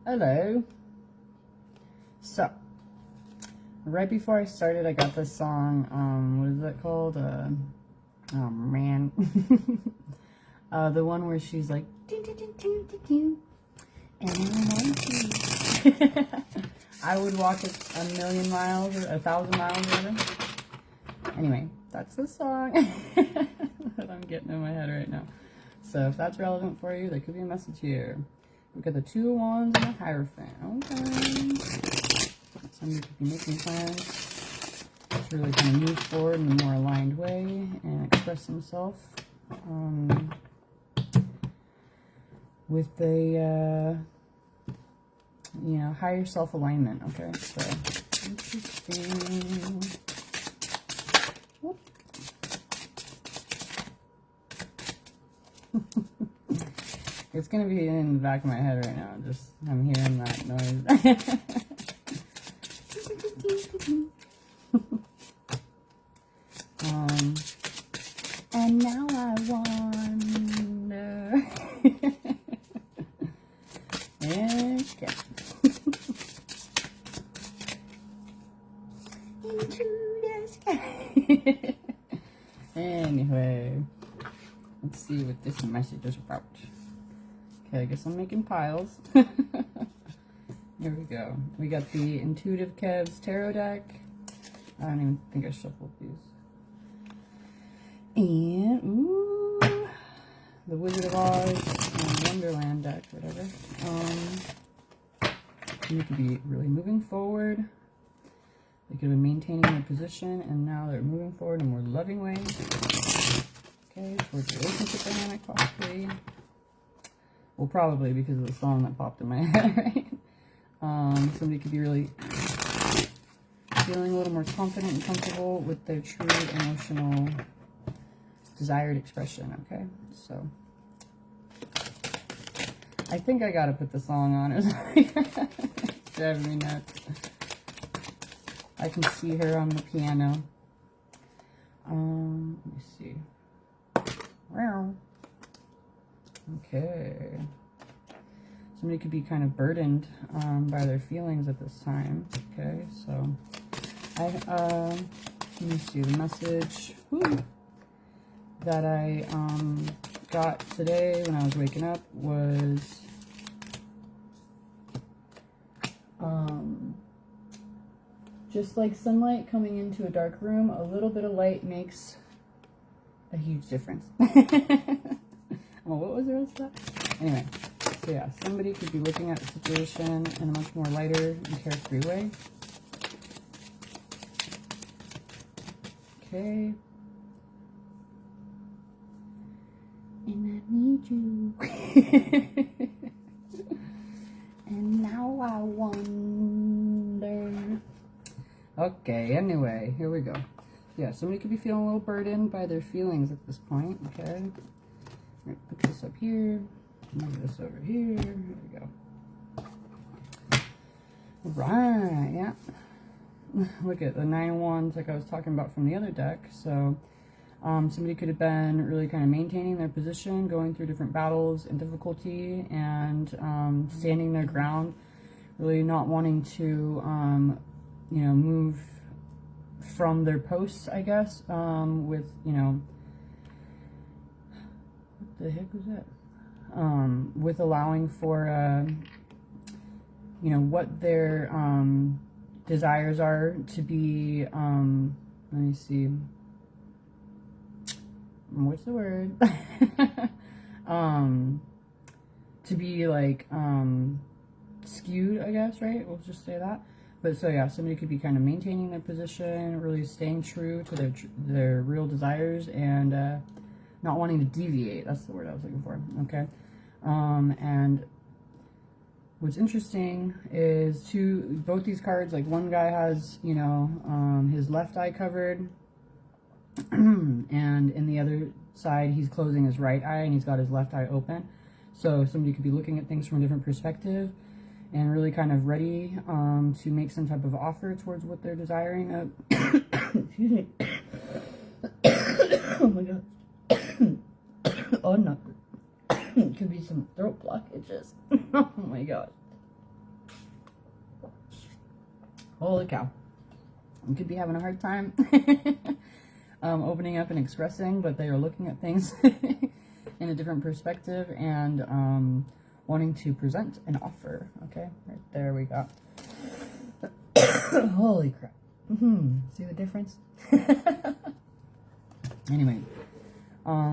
Hello. So, right before I started, I got this song, what is it called? Oh man. The one where she's like, "Doo, doo, doo, doo, doo, doo. And I want you." I would walk it a million miles or 1,000 miles or whatever. Anyway, that's the song that I'm getting in my head right now. So if that's relevant for you, there could be a message here. We've got the 2 of Wands and the Hierophant. Okay. Somebody could be making plans to really kind of move forward in a more aligned way and express himself with a, you know, higher self-alignment. Okay, so interesting. Whoop. It's gonna be in the back of my head right now. Just I'm hearing that noise. And now I wonder. Okay. Into the sky. Anyway, let's see what this message is about. Okay, I guess I'm making piles. Here we go. We got the Intuitive Kev's Tarot deck. I don't even think I shuffled these. And, ooh, the Wizard of Oz and Wonderland deck, whatever. You could be really moving forward. They could have been maintaining their position, and now they're moving forward in a more loving way. Okay, towards relationship dynamic, possibly. Well, probably because of the song that popped in my head, right? Somebody could be really feeling a little more confident and comfortable with their true emotional desired expression, okay? So, I think I gotta put the song on. It's driving me nuts. I can see her on the piano. Let me see. Wow. Okay. Somebody could be kind of burdened by their feelings at this time. Okay, so let me see the message that I got today when I was waking up was just like sunlight coming into a dark room, a little bit of light makes a huge difference. Well, what was the rest of that? Anyway, so yeah, somebody could be looking at the situation in a much more lighter and carefree way. Okay. And I need you. And now I wonder. Okay, anyway, here we go. Yeah, somebody could be feeling a little burdened by their feelings at this point, okay? Right, put this up here, move this over here, here we go. Right, yeah. Look at the 9 of Wands like I was talking about from the other deck. So somebody could have been really kind of maintaining their position, going through different battles and difficulty, and standing their ground, really not wanting to, you know, move from their posts, I guess, with, you know, what the heck was that? With allowing for, you know, what their desires are to be, let me see, what's the word? To be like skewed, I guess, right? We'll just say that. But so yeah, somebody could be kind of maintaining their position, really staying true to their real desires, and not wanting to deviate. That's the word I was looking for. Okay. And what's interesting is both these cards, like one guy has, you know, his left eye covered, and in the other side he's closing his right eye and he's got his left eye open. So somebody could be looking at things from a different perspective and really kind of ready to make some type of offer towards what they're desiring. Excuse me. Oh my god. Oh no. Could be some throat blockages. Oh my god. Holy cow. You could be having a hard time opening up and expressing, but they are looking at things in a different perspective and wanting to present an offer. Okay, right there we go. Holy crap. See the difference? Anyway,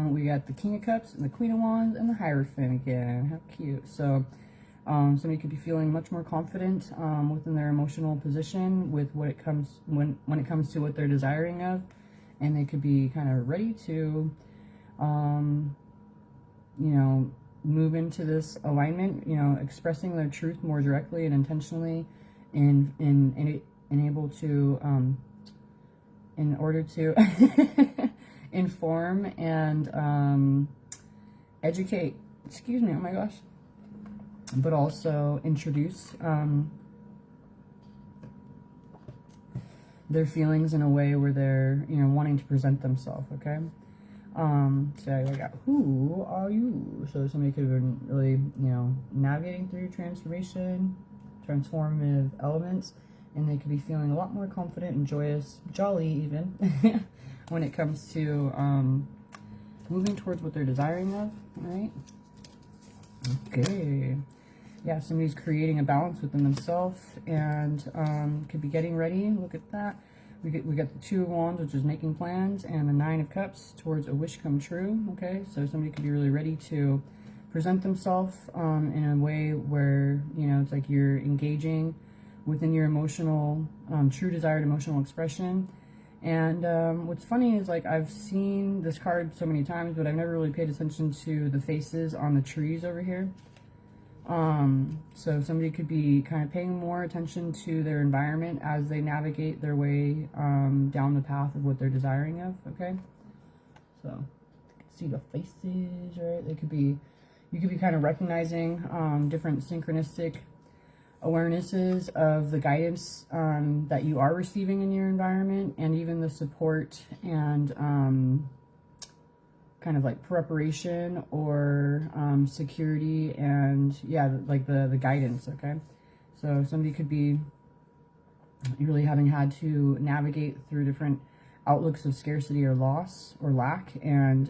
we got the King of Cups and the Queen of Wands and the Hierophant again. How cute. So somebody could be feeling much more confident within their emotional position with what it comes when it comes to what they're desiring of, and they could be kind of ready to you know, move into this alignment, you know, expressing their truth more directly and intentionally, and able to in order to inform and educate, excuse me, oh my gosh, but also introduce their feelings in a way where they're, you know, wanting to present themselves. Okay. So I got, who are you? So somebody could have been really, you know, navigating through transformative elements, and they could be feeling a lot more confident and joyous, jolly even, when it comes to moving towards what they're desiring of. All right. Okay. Yeah, somebody's creating a balance within themselves and could be getting ready. Look at that. We got the Two of Wands, which is making plans, and the Nine of Cups towards a wish come true. Okay, so somebody could be really ready to present themselves in a way where, you know, it's like you're engaging within your emotional, true desired emotional expression. And what's funny is, like, I've seen this card so many times, but I've never really paid attention to the faces on the trees over here. So somebody could be kind of paying more attention to their environment as they navigate their way down the path of what they're desiring of. Okay, so you can see the faces, right? They could be, you could be kind of recognizing different synchronistic awarenesses of the guidance that you are receiving in your environment, and even the support and kind of like preparation or security and, yeah, like the guidance. Okay, so somebody could be really having had to navigate through different outlooks of scarcity or loss or lack, and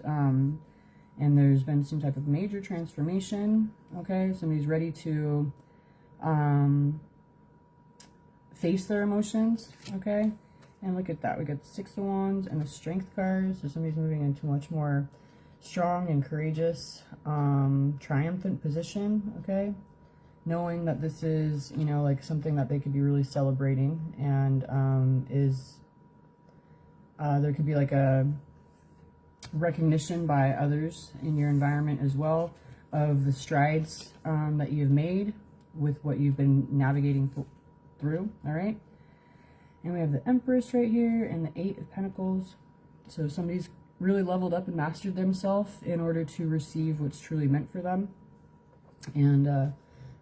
there's been some type of major transformation. Okay, somebody's ready to face their emotions. Okay, and look at that, we got the Six of Wands and the Strength card. So somebody's moving into much more strong and courageous, triumphant position. Okay, knowing that this is, you know, like something that they could be really celebrating, and there could be like a recognition by others in your environment as well of the strides that you've made with what you've been navigating through. All right, and we have the Empress right here and the Eight of Pentacles. So somebody's really leveled up and mastered themselves in order to receive what's truly meant for them. And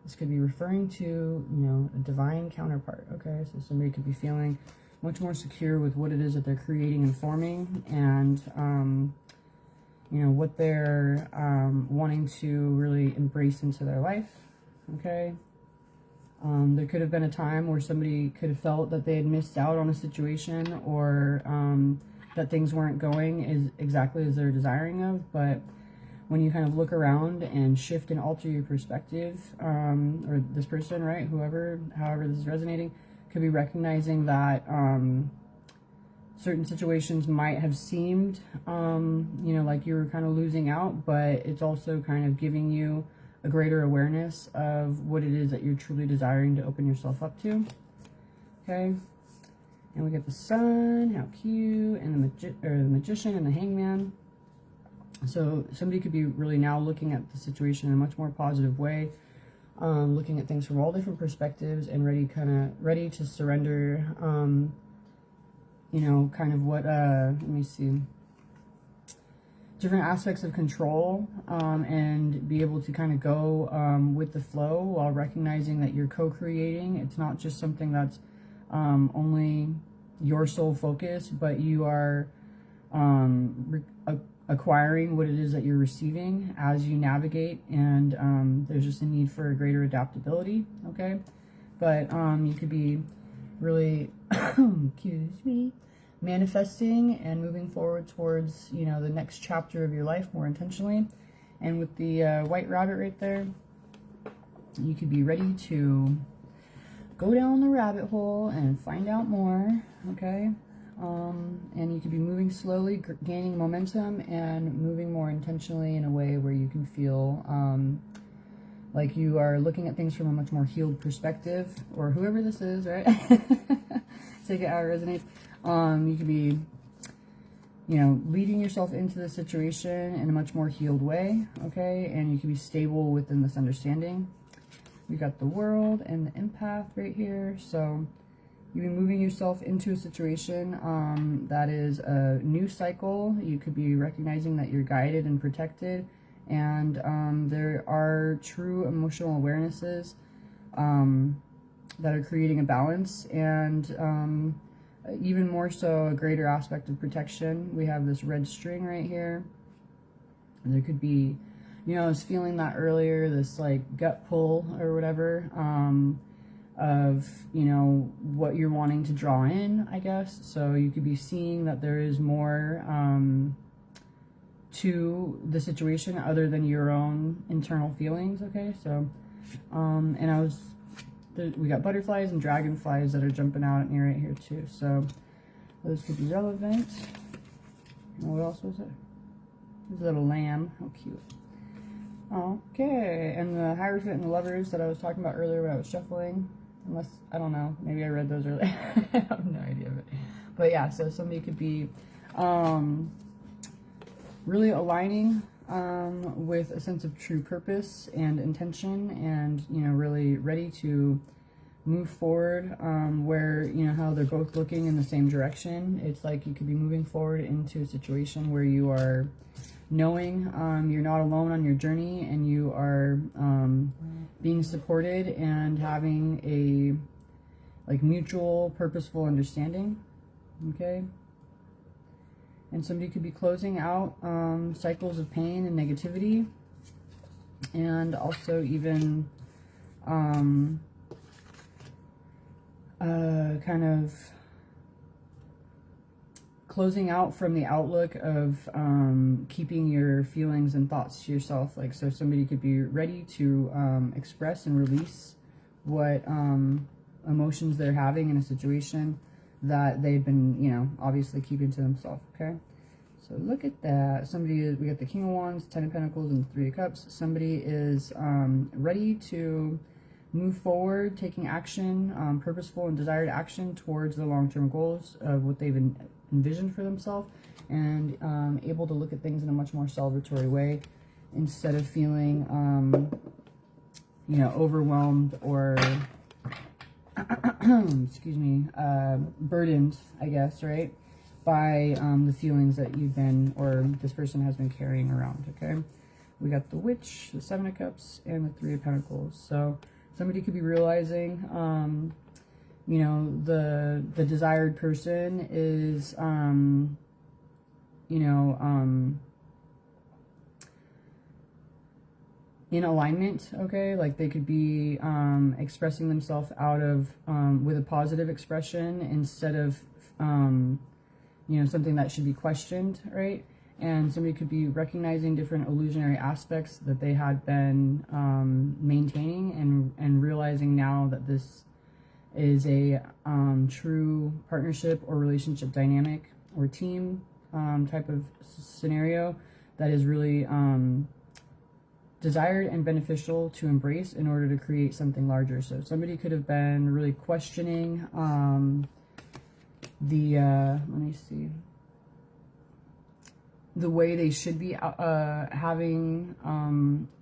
this could be referring to, you know, a divine counterpart. Okay, so somebody could be feeling much more secure with what it is that they're creating and forming, and you know, what they're wanting to really embrace into their life. Okay, there could have been a time where somebody could have felt that they had missed out on a situation, or that things weren't going exactly as they're desiring of. But when you kind of look around and shift and alter your perspective, or this person, right, however this is resonating, could be recognizing that certain situations might have seemed, you know, like you were kind of losing out, but it's also kind of giving you a greater awareness of what it is that you're truly desiring to open yourself up to. Okay. And we get the Sun, how cute, and the Magician and the Hangman. So somebody could be really now looking at the situation in a much more positive way, looking at things from all different perspectives, and ready to surrender, you know, kind of what, let me see, different aspects of control, and be able to kind of go with the flow while recognizing that you're co-creating. It's not just something that's only your sole focus, but you are acquiring what it is that you're receiving as you navigate, and there's just a need for a greater adaptability. Okay, but you could be really, excuse me, manifesting and moving forward towards, you know, the next chapter of your life more intentionally. And with the white rabbit right there, you could be ready to go down the rabbit hole and find out more, okay? And you could be moving slowly, gaining momentum, and moving more intentionally in a way where you can feel like you are looking at things from a much more healed perspective, or whoever this is, right? Take it how it resonates. You could be, you know, leading yourself into the situation in a much more healed way, okay? And you can be stable within this understanding. We got the World and the Empath right here. So you've been moving yourself into a situation that is a new cycle. You could be recognizing that you're guided and protected, and there are true emotional awarenesses that are creating a balance, and even more so a greater aspect of protection. We have this red string right here, and there could be, you know, I was feeling that earlier, this like gut pull or whatever, of, you know, what you're wanting to draw in, I guess. So you could be seeing that there is more to the situation other than your own internal feelings, okay? So, and we got butterflies and dragonflies that are jumping out at me right here too. So those could be relevant. What else was it? This little lamb, how cute. Okay, and the Hierophant and the Lovers that I was talking about earlier when I was shuffling, unless, I don't know, maybe I read those earlier. I have no idea. But yeah, so somebody could be really aligning with a sense of true purpose and intention, and, you know, really ready to move forward, where, you know, how they're both looking in the same direction. It's like you could be moving forward into a situation where you are knowing you're not alone on your journey, and you are being supported and having a like mutual purposeful understanding, okay? And somebody could be closing out cycles of pain and negativity, and also even kind of closing out from the outlook of keeping your feelings and thoughts to yourself. Like, so somebody could be ready to express and release what emotions they're having in a situation that they've been, you know, obviously keeping to themselves, okay? So look at that. We got the King of Wands, Ten of Pentacles, and Three of Cups. Somebody is ready to move forward, taking action, purposeful and desired action towards the long-term goals of what they've envisioned for themselves, and able to look at things in a much more celebratory way instead of feeling, you know, overwhelmed or, excuse me, burdened, I guess, right, by the feelings that you've been, or this person has been carrying around, okay? We got the Witch, the Seven of Cups, and the Three of Pentacles. So somebody could be realizing, you know, the desired person is, you know, in alignment, okay? Like they could be expressing themselves out of, with a positive expression instead of, you know, something that should be questioned, right? And somebody could be recognizing different illusionary aspects that they had been maintaining, and realizing now that this is a true partnership or relationship dynamic or team type of scenario that is really desired and beneficial to embrace in order to create something larger. So somebody could have been really questioning let me see, the way they should be having,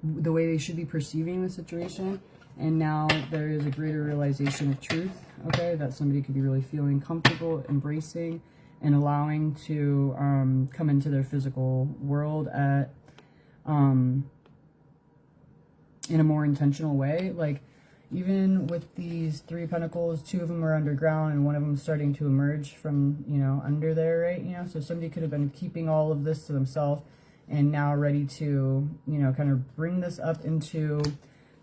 the way they should be perceiving the situation. And now there is a greater realization of truth, okay, that somebody could be really feeling comfortable, embracing, and allowing to come into their physical world at, in a more intentional way. Like, even with these Three of Pentacles, two of them are underground and one of them starting to emerge from, you know, under there, right? You know, so somebody could have been keeping all of this to themselves and now ready to, you know, kind of bring this up into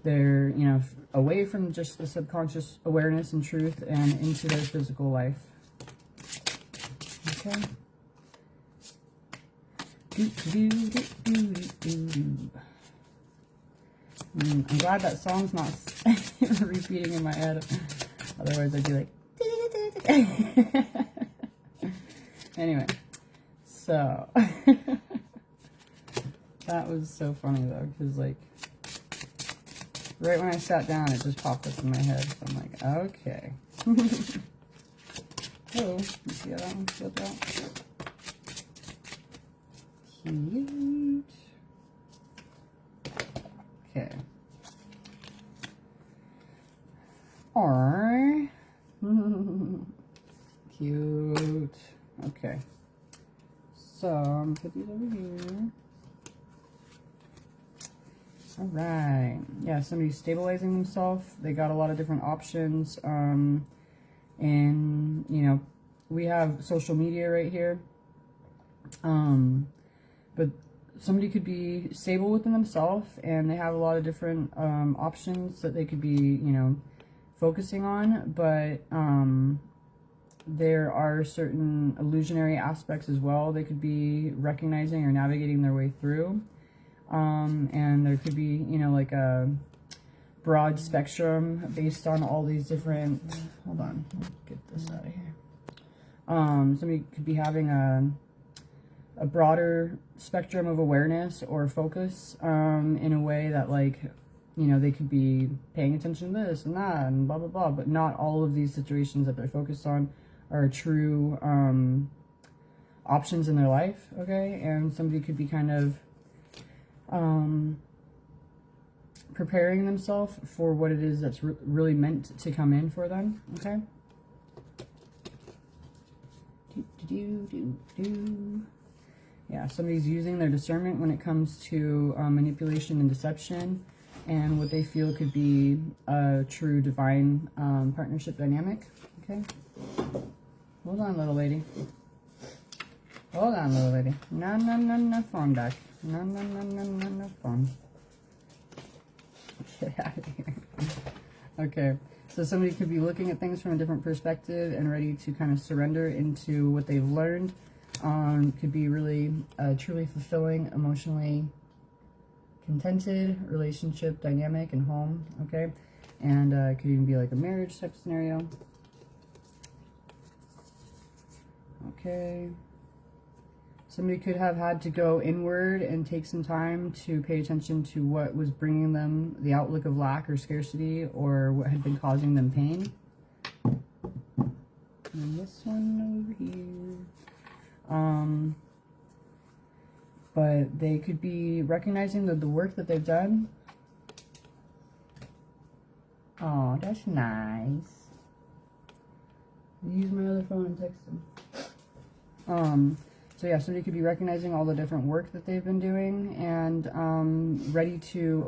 They're, you know, away from just the subconscious awareness and truth and into their physical life. Okay. I'm glad that song's not repeating in my head. Otherwise, I'd be like... Anyway, so... That was so funny, though, because, like... Right when I sat down, it just popped up in my head. So I'm like, okay. Oh, you see how that one flipped out? Cute. Okay. Or cute. Okay. So I'm gonna put these over here. All right. Yeah, somebody's stabilizing themselves. They got a lot of different options. And you know, we have social media right here. But somebody could be stable within themselves, and they have a lot of different options that they could be, you know, focusing on. But there are certain illusionary aspects as well they could be recognizing or navigating their way through. And there could be, you know, like a broad spectrum based on all these different, hold on, let's get this out of here. Somebody could be having a broader spectrum of awareness or focus, in a way that, like, you know, they could be paying attention to this and that and blah, blah, blah, but not all of these situations that they're focused on are true, options in their life, okay? And somebody could be kind of, preparing themselves for what it is that's really meant to come in for them, okay? Yeah, somebody's using their discernment when it comes to manipulation and deception and what they feel could be a true divine partnership dynamic, okay? Hold on, little lady. Hold on, little lady. No, phone back. No, phone. Get out of here. Okay, so somebody could be looking at things from a different perspective and ready to kind of surrender into what they've learned. Could be really truly fulfilling, emotionally contented relationship dynamic and home, okay? And it could even be like a marriage type scenario. Okay. Somebody could have had to go inward and take some time to pay attention to what was bringing them the outlook of lack or scarcity, or what had been causing them pain. And this one over here. But they could be recognizing the work that they've done. Oh, that's nice. Use my other phone and text them. So yeah, somebody could be recognizing all the different work that they've been doing and ready to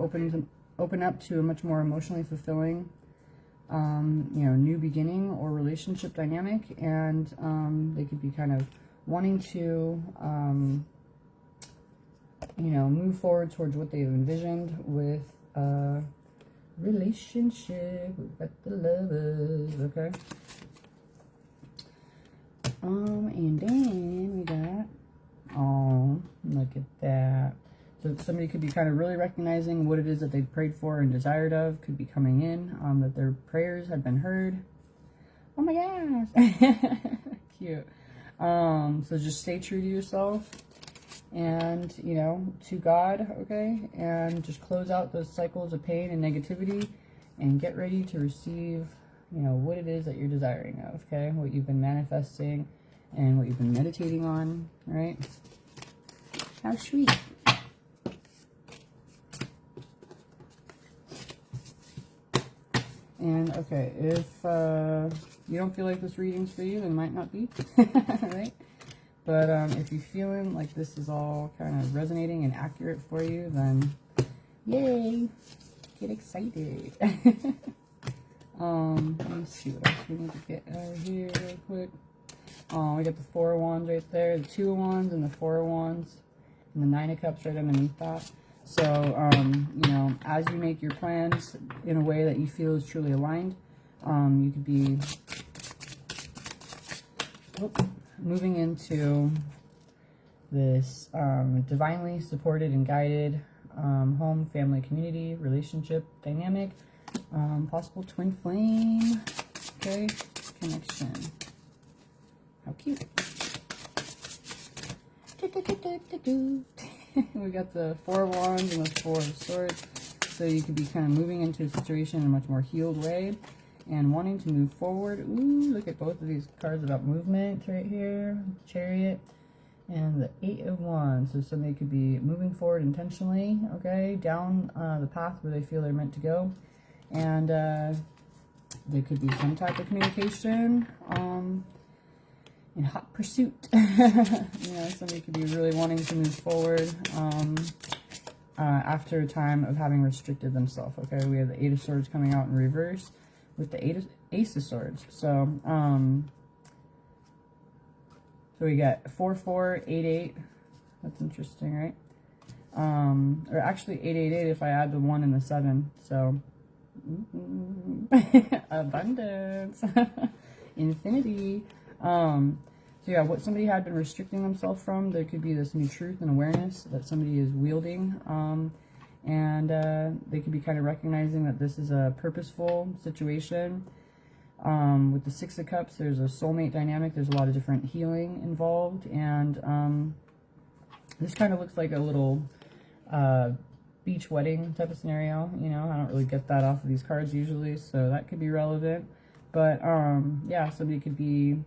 open up to a much more emotionally fulfilling, you know, new beginning or relationship dynamic. And they could be kind of wanting to, you know, move forward towards what they've envisioned with a relationship with the lovers, okay? And then we got, oh, look at that. So somebody could be kind of really recognizing what it is that they've prayed for and desired of, could be coming in, that their prayers have been heard. Oh my gosh. Cute. So just stay true to yourself and, you know, to God, okay? And just close out those cycles of pain and negativity and get ready to receive, you know, what it is that you're desiring of, okay? What you've been manifesting and what you've been meditating on, right? How sweet. And, okay, if you don't feel like this reading's for you, then it might not be, right? But if you're feeling like this is all kind of resonating and accurate for you, then yay, get excited. Let me see what else we need to get out of here real quick. Oh, we got the Four of Wands right there, the Two of Wands and the Four of Wands, and the Nine of Cups right underneath that. So, you know, as you make your plans in a way that you feel is truly aligned, you could be moving into this divinely supported and guided home, family, community, relationship, dynamic, possible twin flame, okay, connection. How cute. We got the Four of Wands and the Four of Swords. So you could be kind of moving into a situation in a much more healed way and wanting to move forward. Ooh, look at both of these cards about movement right here. Chariot and the Eight of Wands. So somebody could be moving forward intentionally, okay, down the path where they feel they're meant to go. And there could be some type of communication in hot pursuit. You know, somebody could be really wanting to move forward after a time of having restricted themselves. Okay, we have the Eight of Swords coming out in reverse with the Ace of Swords. So, so we got 4-4, 8-8. That's interesting, right? Or actually 8-8-8 if I add the 1 and the 7. So, abundance, infinity. So yeah, what somebody had been restricting themselves from, there could be this new truth and awareness that somebody is wielding, and they could be kind of recognizing that this is a purposeful situation. With the Six of Cups, there's a soulmate dynamic. There's a lot of different healing involved, and this kind of looks like a little beach wedding type of scenario. You know, I don't really get that off of these cards usually, so that could be relevant. But yeah, somebody could be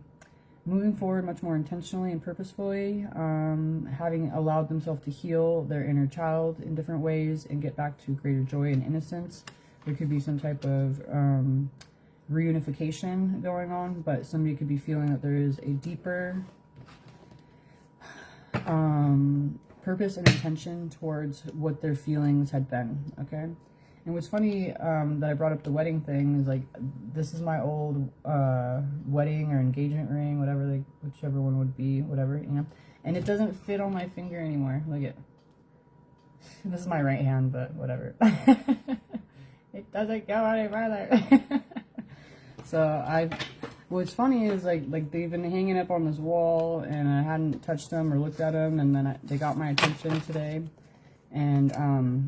moving forward much more intentionally and purposefully, having allowed themselves to heal their inner child in different ways and get back to greater joy and innocence. There could be some type of reunification going on, but somebody could be feeling that there is a deeper purpose and intention towards what their feelings had been, okay? And what's funny that I brought up the wedding thing is, like, this is my old wedding or engagement ring, whatever, whichever one would be, whatever, you know. And it doesn't fit on my finger anymore. Look at, this is my right hand, but whatever. It doesn't go any further. So what's funny is like they've been hanging up on this wall, and I hadn't touched them or looked at them, and then they got my attention today. And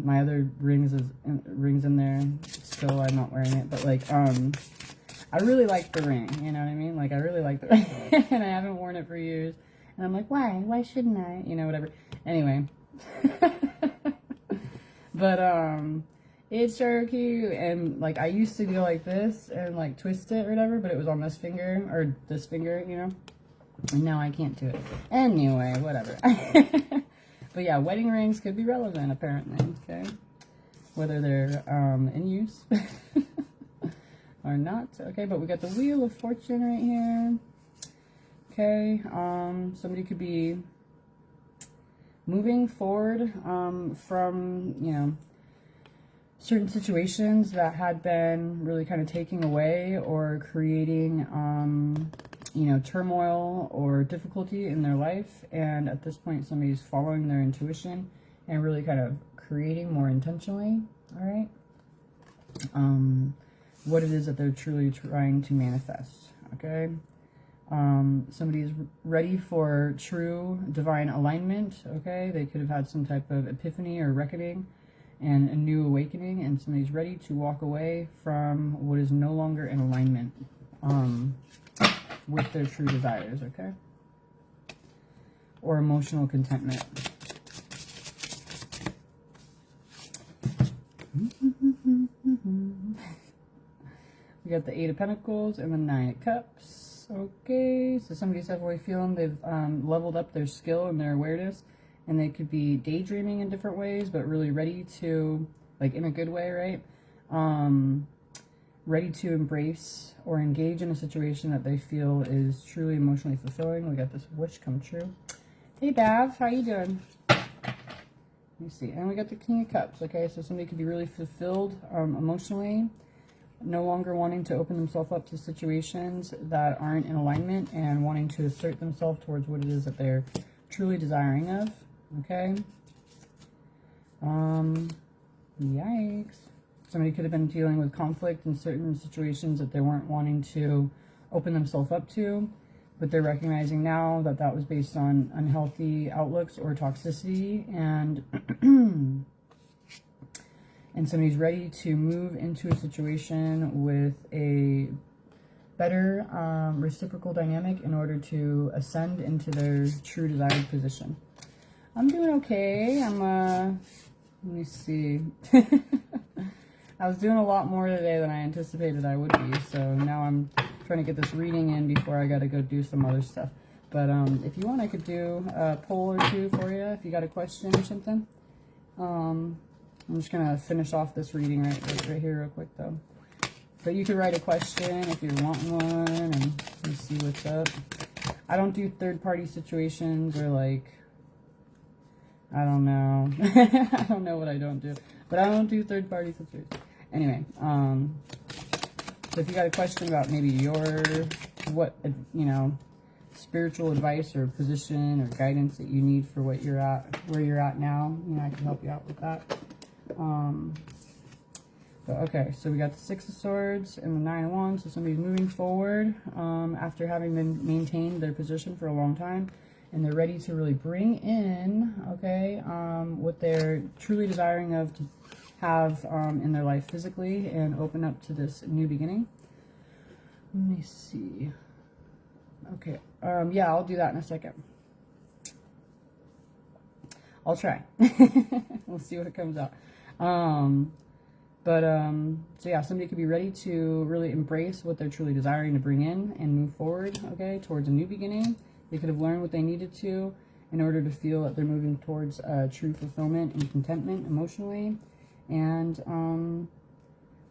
my other rings in there. Still, I'm not wearing it, but like I really like the ring. You know what I mean? Like, I really like the ring, and I haven't worn it for years. And I'm like, why? Why shouldn't I? You know, whatever. Anyway, but it's so cute. And like, I used to go like this and like twist it or whatever, but it was on this finger or this finger, you know. And now I can't do it. Anyway, whatever. But yeah, wedding rings could be relevant, apparently, okay? Whether they're in use or not. Okay, but we got the Wheel of Fortune right here. Okay, somebody could be moving forward from, you know, certain situations that had been really kind of taking away or creating you know, turmoil or difficulty in their life, and at this point somebody's following their intuition and really kind of creating more intentionally, all right, what it is that they're truly trying to manifest, okay. Somebody is ready for true divine alignment, okay. They could have had some type of epiphany or reckoning and a new awakening, and somebody's ready to walk away from what is no longer in alignment with their true desires, okay? Or emotional contentment. We got the Eight of Pentacles and the Nine of Cups. Okay, so somebody's definitely feeling they've leveled up their skill and their awareness, and they could be daydreaming in different ways, but really ready to, like, in a good way, right? Ready to embrace or engage in a situation that they feel is truly emotionally fulfilling. We got this wish come true. Hey, Bav, how you doing? Let me see. And we got the King of Cups, okay? So somebody could be really fulfilled emotionally, no longer wanting to open themselves up to situations that aren't in alignment and wanting to assert themselves towards what it is that they're truly desiring of, okay? Yikes. Somebody could have been dealing with conflict in certain situations that they weren't wanting to open themselves up to, but they're recognizing now that that was based on unhealthy outlooks or toxicity, and and somebody's ready to move into a situation with a better reciprocal dynamic in order to ascend into their true desired position. I'm doing okay. Let me see. I was doing a lot more today than I anticipated I would be, so now I'm trying to get this reading in before I got to go do some other stuff. But if you want, I could do a poll or two for you if you got a question or something. I'm just going to finish off this reading right here real quick, though. But you could write a question if you're wanting one, and let's see what's up. I don't do third-party situations or, like, I don't know. I don't know what I don't do. But I don't do third-party situations. Anyway, so if you got a question about maybe spiritual advice or position or guidance that you need for what you're at, where you're at now, I can help you out with that. Okay, so we got the Six of Swords and the Nine of Wands. So somebody's moving forward after having been maintained their position for a long time, and they're ready to really bring in, okay, what they're truly desiring of to have in their life physically and open up to this new beginning. Let me see. Okay, yeah, I'll do that in a second. I'll try. We'll see what comes out. So yeah, somebody could be ready to really embrace what they're truly desiring to bring in and move forward, okay, towards a new beginning. They could have learned what they needed to in order to feel that they're moving towards true fulfillment and contentment emotionally. And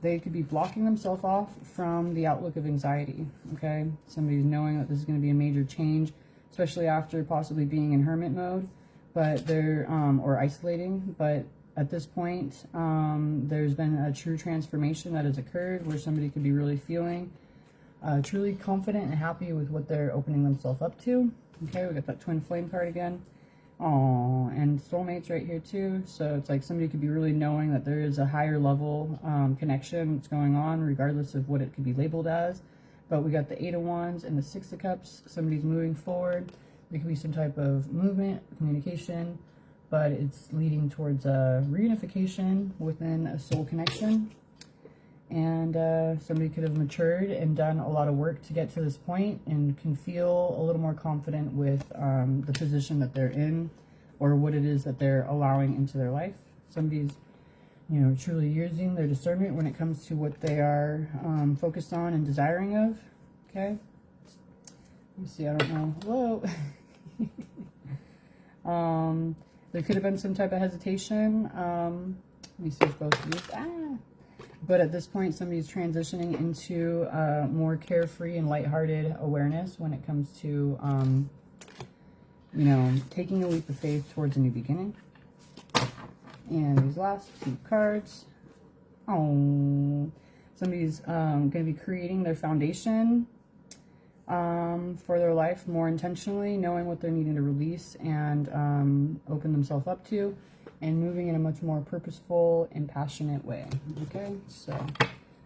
they could be blocking themselves off from the outlook of anxiety, okay? Somebody's knowing that this is going to be a major change, especially after possibly being in hermit mode, but they're, or isolating, but at this point, there's been a true transformation that has occurred where somebody could be really feeling truly confident and happy with what they're opening themselves up to. Okay, we got that twin flame card again. Oh, and soulmates right here too. So it's like somebody could be really knowing that there is a higher level connection that's going on, regardless of what it could be labeled as. But we got the Eight of Wands and the Six of Cups. Somebody's moving forward. There could be some type of movement, communication, but it's leading towards a reunification within a soul connection. And somebody could have matured and done a lot of work to get to this point and can feel a little more confident with the position that they're in or what it is that they're allowing into their life. Somebody's, truly using their discernment when it comes to what they are focused on and desiring of. Okay. Let me see, I don't know. Whoa. There could have been some type of hesitation. Let me see if both of these. But at this point, somebody's transitioning into more carefree and lighthearted awareness when it comes to, taking a leap of faith towards a new beginning. And these last two cards. Oh, somebody's going to be creating their foundation for their life more intentionally, knowing what they're needing to release and open themselves up to, and moving in a much more purposeful and passionate way. Okay, so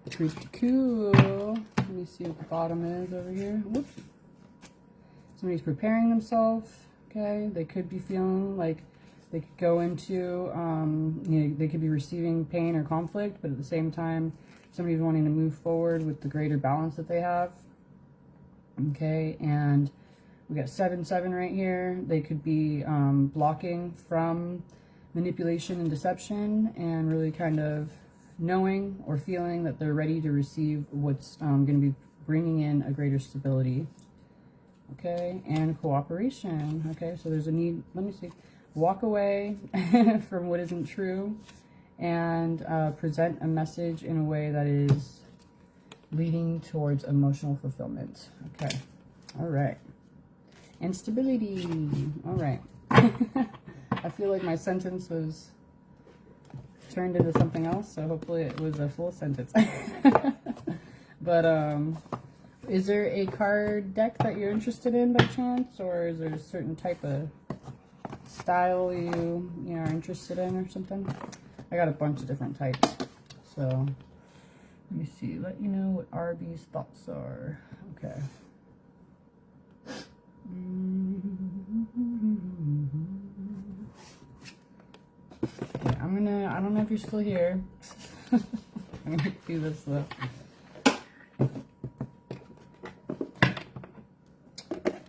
pretty cool. Let me see what the bottom is over here. Whoops. Somebody's preparing themselves. Okay, they could be feeling like they could go into, they could be receiving pain or conflict, but at the same time, somebody's wanting to move forward with the greater balance that they have. Okay, and we got 7-7 right here. They could be blocking from manipulation and deception, and really kind of knowing or feeling that they're ready to receive what's going to be bringing in a greater stability. Okay, and cooperation. Okay, so there's a need, let me see, walk away from what isn't true and present a message in a way that is leading towards emotional fulfillment. Okay, all right. And stability. All right. I feel like my sentence was turned into something else, so hopefully it was a full sentence. But is there a card deck that you're interested in by chance, or is there a certain type of style you are interested in or something. I got a bunch of different types. So let me see. Let you know what RB's thoughts are. Okay. Okay, I don't know if you're still here. I'm gonna do this though.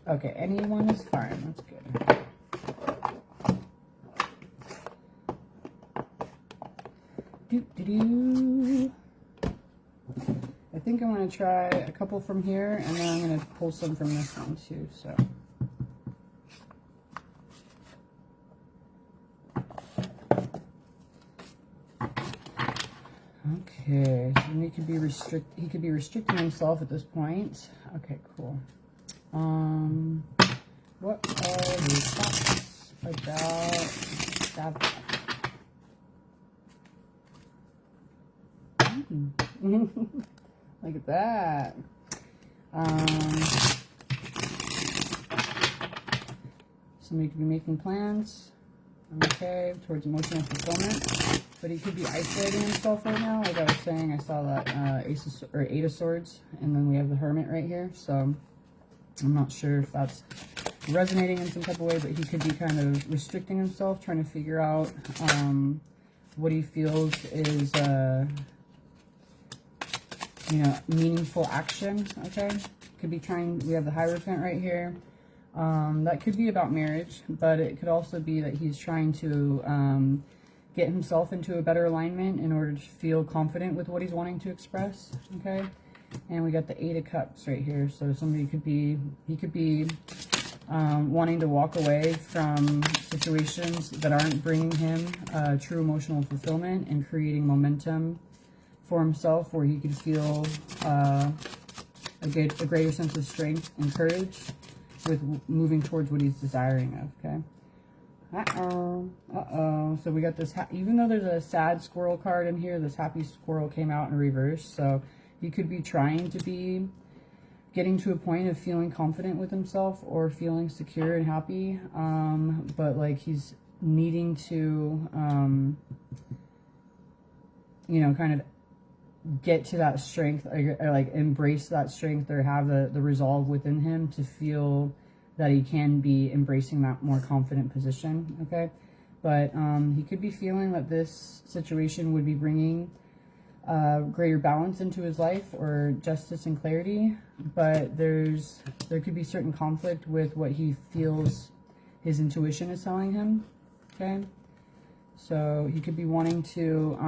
Okay, anyone is fine. That's good. I think I'm going to try a couple from here, and then I'm going to pull some from this one too. So, okay, so he could be restricting himself at this point. Okay, cool. What are his thoughts about that? Look at that. Somebody could be making plans, okay, towards emotional fulfillment, but he could be isolating himself right now. Like I was saying, I saw that Eight of Swords, and then we have the Hermit right here. So I'm not sure if that's resonating in some type of way, but he could be kind of restricting himself, trying to figure out what he feels is meaningful action. Okay, could be trying. We have the Hierophant right here. That could be about marriage, but it could also be that he's trying to get himself into a better alignment in order to feel confident with what he's wanting to express. Okay, and we got the Eight of Cups right here. So somebody could be, he could be wanting to walk away from situations that aren't bringing him true emotional fulfillment and creating momentum for himself, where he could feel a greater sense of strength and courage with moving towards what he's desiring of. Okay. So we got this, even though there's a sad squirrel card in here, this happy squirrel came out in reverse. So he could be trying to be getting to a point of feeling confident with himself or feeling secure and happy. But like he's needing to, kind of get to that strength, or like embrace that strength, or have the resolve within him to feel that he can be embracing that more confident position. Okay, but he could be feeling that this situation would be bringing greater balance into his life, or justice and clarity, but there could be certain conflict with what he feels his intuition is telling him. Okay, so he could be wanting to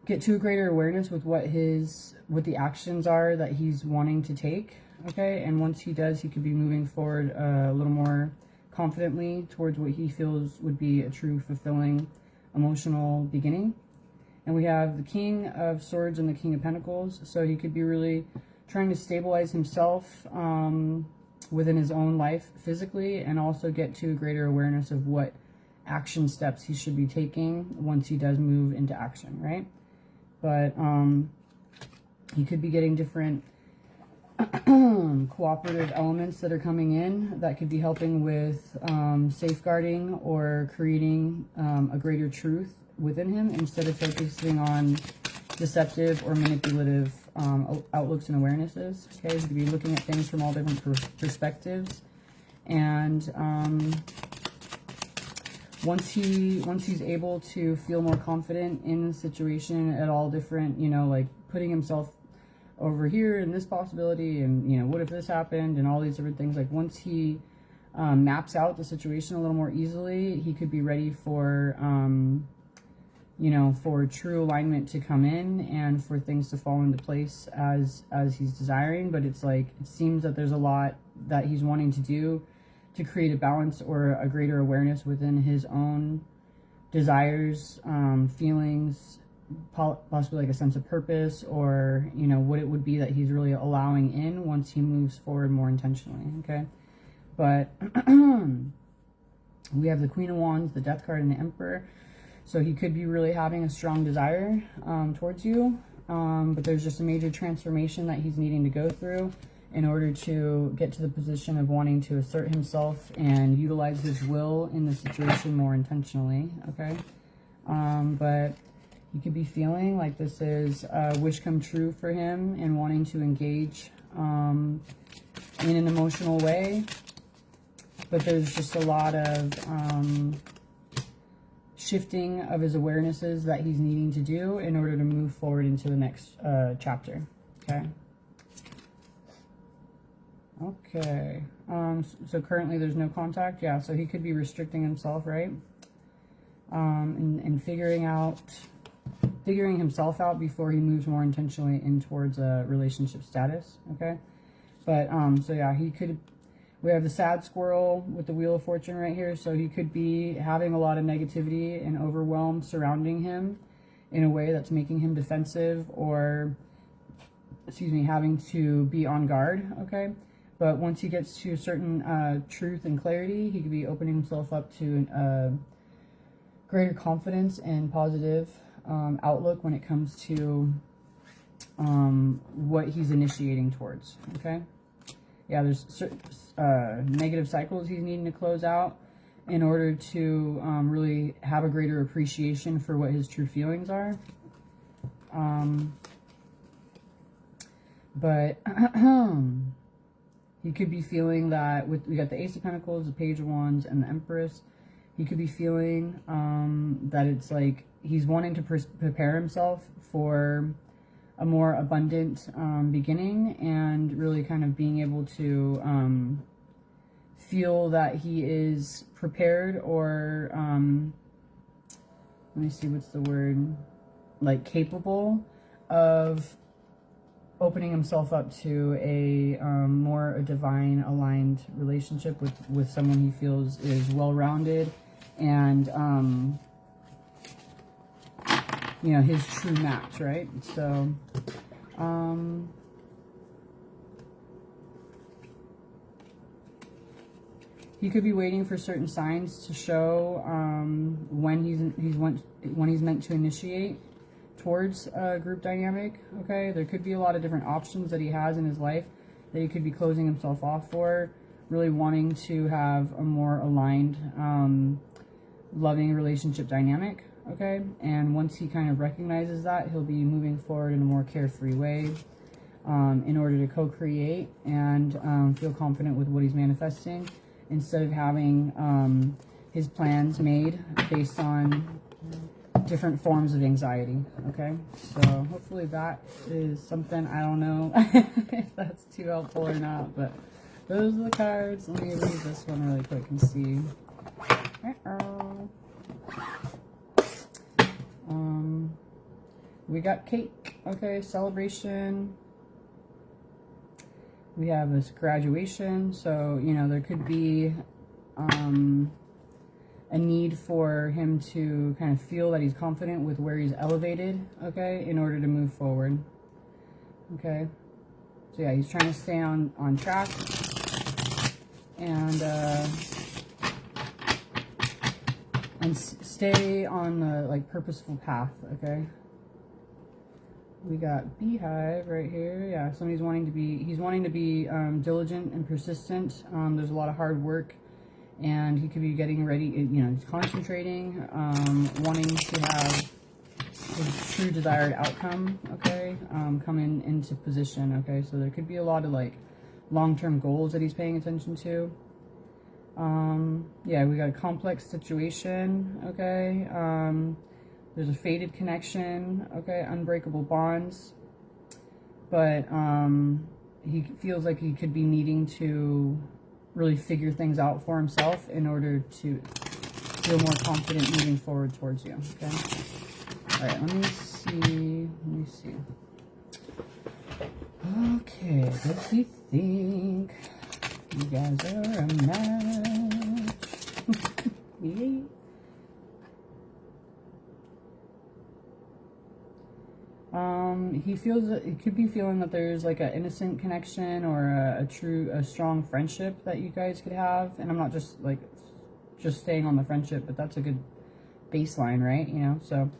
get to a greater awareness with what the actions are that he's wanting to take. Okay, and once he does, he could be moving forward a little more confidently towards what he feels would be a true fulfilling emotional beginning. And we have the King of Swords and the King of Pentacles. So he could be really trying to stabilize himself within his own life physically, and also get to a greater awareness of what action steps he should be taking once he does move into action, right? But he could be getting different cooperative elements that are coming in that could be helping with safeguarding or creating a greater truth within him, instead of focusing on deceptive or manipulative outlooks and awarenesses. Okay, he could be looking at things from all different perspectives, and once he's able to feel more confident in the situation at all different, like putting himself over here in this possibility, and what if this happened, and all these different things, like once he maps out the situation a little more easily, he could be ready for for true alignment to come in, and for things to fall into place as he's desiring. But it's like, it seems that there's a lot that he's wanting to do to create a balance or a greater awareness within his own desires, feelings, possibly like a sense of purpose, or what it would be that he's really allowing in once he moves forward more intentionally. Okay, but we have the Queen of Wands, the Death card, and the Emperor. So he could be really having a strong desire towards you, but there's just a major transformation that he's needing to go through in order to get to the position of wanting to assert himself and utilize his will in the situation more intentionally, okay? But he could be feeling like this is a wish come true for him and wanting to engage in an emotional way. But there's just a lot of shifting of his awarenesses that he's needing to do in order to move forward into the next chapter, okay? Okay, so currently there's no contact, yeah, so he could be restricting himself, right? And figuring himself out before he moves more intentionally in towards a relationship status, okay? But, so yeah, we have the sad squirrel with the Wheel of Fortune right here, so he could be having a lot of negativity and overwhelm surrounding him in a way that's making him defensive or, excuse me, having to be on guard, okay? But once he gets to certain truth and clarity, he could be opening himself up to greater confidence and positive outlook when it comes to what he's initiating towards, okay? Yeah, there's certain negative cycles he's needing to close out in order to really have a greater appreciation for what his true feelings are. But he could be feeling that we got the Ace of Pentacles, the Page of Wands, and the Empress. He could be feeling that it's like he's wanting to prepare himself for a more abundant beginning and really kind of being able to feel that he is prepared or, let me see, what's the word, like capable of opening himself up to a more divine aligned relationship with someone he feels is well-rounded and you know, his true match, right? So he could be waiting for certain signs to show when he's meant to initiate towards a group dynamic, okay? There could be a lot of different options that he has in his life that he could be closing himself off for, really wanting to have a more aligned, loving relationship dynamic, okay? And once he kind of recognizes that, he'll be moving forward in a more carefree way in order to co-create and feel confident with what he's manifesting instead of having his plans made based on different forms of anxiety, okay? So hopefully that is something, I don't know if that's too helpful or not, but those are the cards. Let me read this one really quick and see. We got cake, okay, celebration. We have this graduation, so, you know, there could be a need for him to kind of feel that he's confident with where he's elevated, okay, in order to move forward, okay? So yeah, he's trying to stay on track and stay on the, like, purposeful path, okay? We got Beehive right here. Yeah, somebody's wanting to be, he's wanting to be diligent and persistent. There's a lot of hard work, and he could be getting ready, you know, he's concentrating, wanting to have his true desired outcome, okay, coming into position, okay? So there could be a lot of, like, long-term goals that he's paying attention to. Yeah, we got a complex situation, okay? There's a fated connection, okay, unbreakable bonds, but he feels like he could be needing to really figure things out for himself in order to feel more confident moving forward towards you, okay? All right, let me see. Okay, does he think you guys are a match? Yeah. He feels that it could be feeling that there's like an innocent connection or a strong friendship that you guys could have. And I'm not just staying on the friendship, but that's a good baseline, right? You know, so,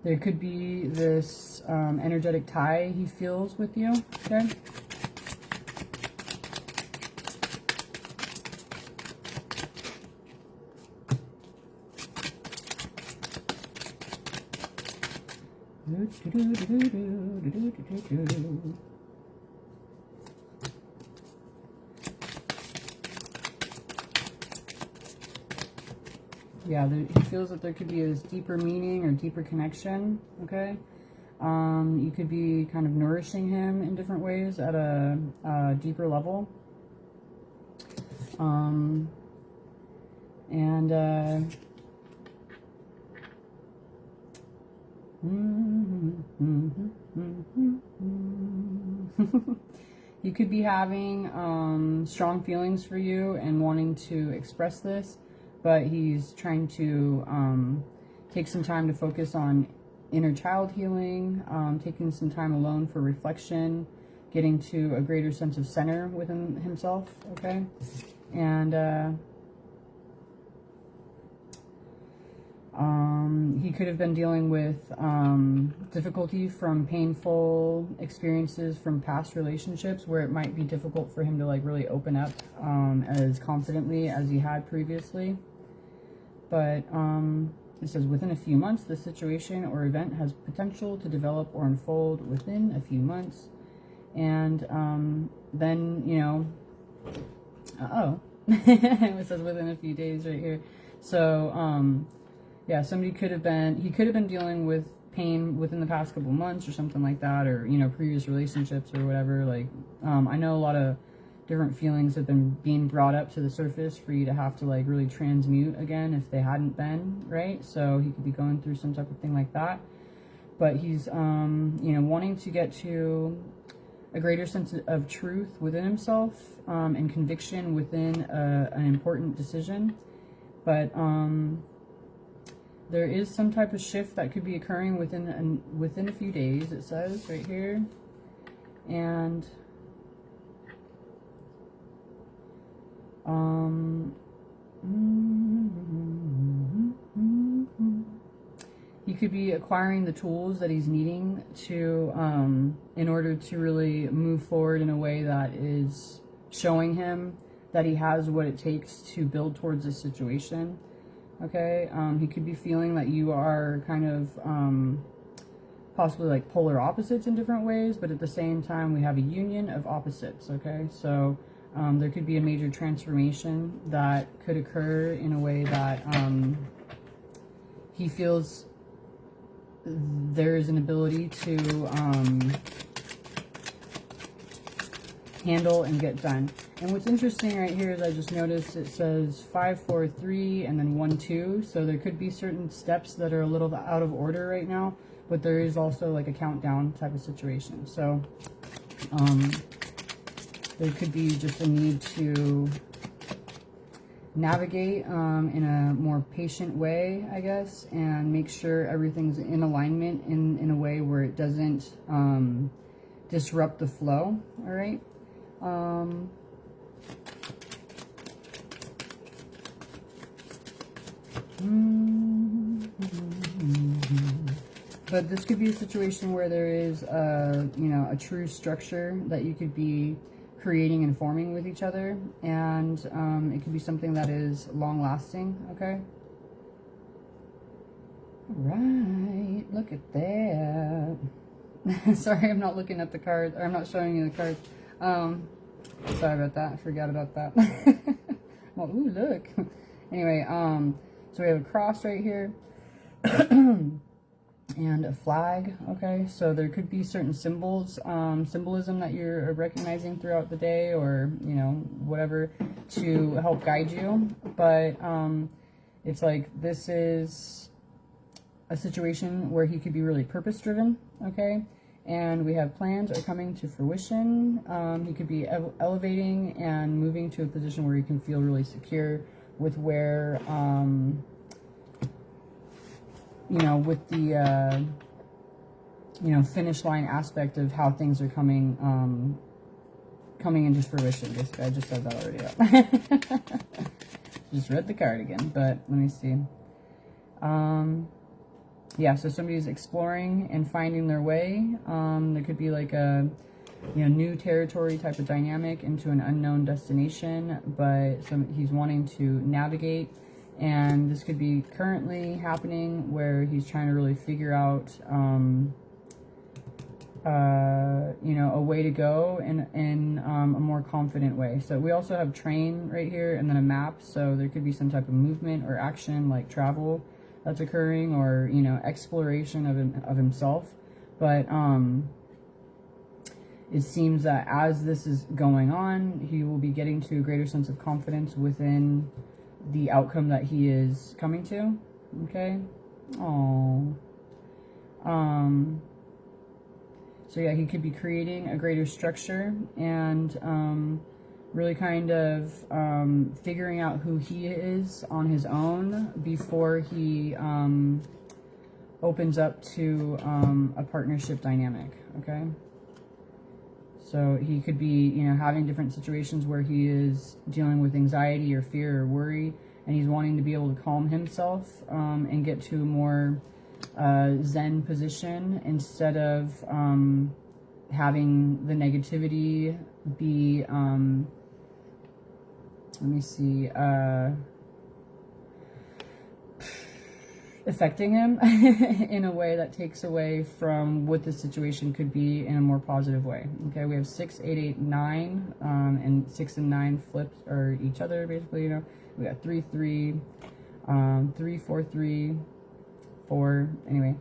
There could be this energetic tie he feels with you, okay? Yeah, he feels that there could be this deeper meaning or deeper connection, okay? You could be kind of nourishing him in different ways at a deeper level. He could be having strong feelings for you and wanting to express this, but he's trying to take some time to focus on inner child healing, taking some time alone for reflection, getting to a greater sense of center within himself, okay? And he could have been dealing with difficulty from painful experiences from past relationships where it might be difficult for him to like really open up as confidently as he had previously. But it says within a few months, the situation or event has potential to develop or unfold within a few months. And then, you know, it says within a few days right here. So, yeah, he could have been dealing with pain within the past couple months or something like that, or, you know, previous relationships or whatever. Like, I know a lot of different feelings have been being brought up to the surface for you to have to like really transmute again if they hadn't been, right? So he could be going through some type of thing like that. But he's, you know, wanting to get to a greater sense of truth within himself and conviction within an important decision. But, there is some type of shift that could be occurring within a few days, it says right here. And he could be acquiring the tools that he's needing to in order to really move forward in a way that is showing him that he has what it takes to build towards this situation. Okay, he could be feeling that you are kind of possibly like polar opposites in different ways, but at the same time we have a union of opposites, okay? So there could be a major transformation that could occur in a way that he feels there is an ability to handle and get done. And what's interesting right here is I just noticed it says 5, 4, 3 and then 1, 2. So there could be certain steps that are a little out of order right now, but there is also like a countdown type of situation. So there could be just a need to navigate in a more patient way, I guess, and make sure everything's in alignment in a way where it doesn't disrupt the flow, all right? But this could be a situation where there is you know, a true structure that you could be creating and forming with each other, and it could be something that is long-lasting, okay? Right, look at that. Sorry, I'm not looking at the cards, or I'm not showing you the cards. Sorry about that, I forgot about that. Well, ooh, look. Anyway, so we have a cross right here. And a flag, okay? So there could be certain symbols, symbolism that you're recognizing throughout the day, or, you know, whatever, to help guide you. But it's like this is a situation where he could be really purpose-driven, okay? And we have plans are coming to fruition. He could be elevating and moving to a position where he can feel really secure with where, you know, with the, you know, finish line aspect of how things are coming into fruition. Basically, I just said that already. Just read the card again, but let me see. yeah, so somebody's exploring and finding their way. There could be like a, you know, new territory type of dynamic into an unknown destination, but he's wanting to navigate, and this could be currently happening where he's trying to really figure out, you know, a way to go in a more confident way. So we also have train right here and then a map, so there could be some type of movement or action like travel that's occurring, or, you know, exploration of himself. But it seems that as this is going on, he will be getting to a greater sense of confidence within the outcome that he is coming to. Okay. Oh. So yeah, he could be creating a greater structure and really kind of figuring out who he is on his own before he opens up to a partnership dynamic. Okay. So he could be, you know, having different situations where he is dealing with anxiety or fear or worry, and he's wanting to be able to calm himself and get to a more Zen position instead of having the negativity be, let me see, affecting him in a way that takes away from what the situation could be in a more positive way. Okay, we have 6, 8, 8, 9, and 6 and 9 flips are each other, basically, you know. We got 3, 3, 3, 4, 3, 4, anyway.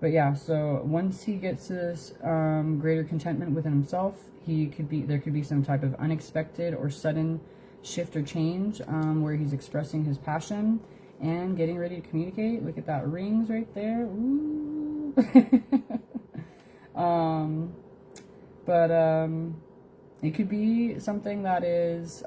But yeah, so once he gets to this greater contentment within himself, there could be some type of unexpected or sudden shift or change where he's expressing his passion and getting ready to communicate. Look at that, rings right there. Ooh. It could be something that is,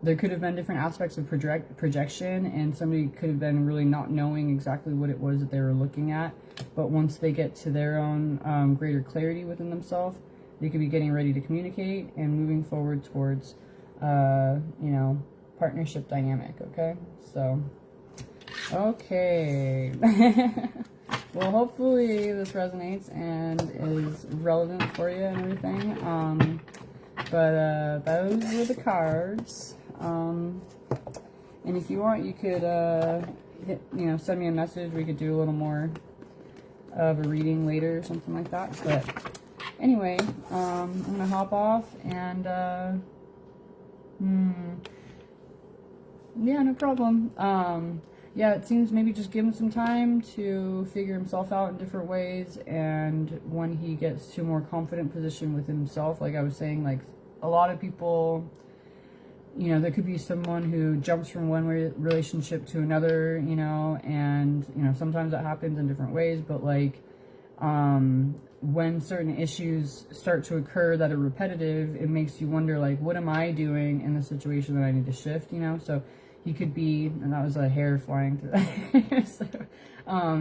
there could have been different aspects of projection, and somebody could have been really not knowing exactly what it was that they were looking at. But once they get to their own greater clarity within themselves, they could be getting ready to communicate and moving forward towards you know, partnership dynamic. Okay, so okay. Well, hopefully this resonates and is relevant for you and everything. But those were the cards. And if you want, you could you know, send me a message. We could do a little more of a reading later or something like that. But anyway, I'm gonna hop off and yeah, no problem. Yeah, it seems maybe just give him some time to figure himself out in different ways, and when he gets to a more confident position with himself, like I was saying, like a lot of people, you know, there could be someone who jumps from one relationship to another, you know, and, you know, sometimes that happens in different ways, but like, when certain issues start to occur that are repetitive, it makes you wonder, like, what am I doing in the situation that I need to shift, you know? So he could be, and that was a hair flying through that. So,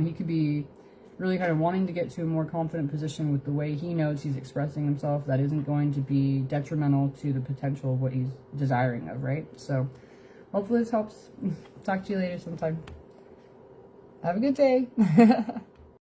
he could be really kind of wanting to get to a more confident position with the way he knows he's expressing himself that isn't going to be detrimental to the potential of what he's desiring of, right? So hopefully this helps. Talk to you later sometime. Have a good day.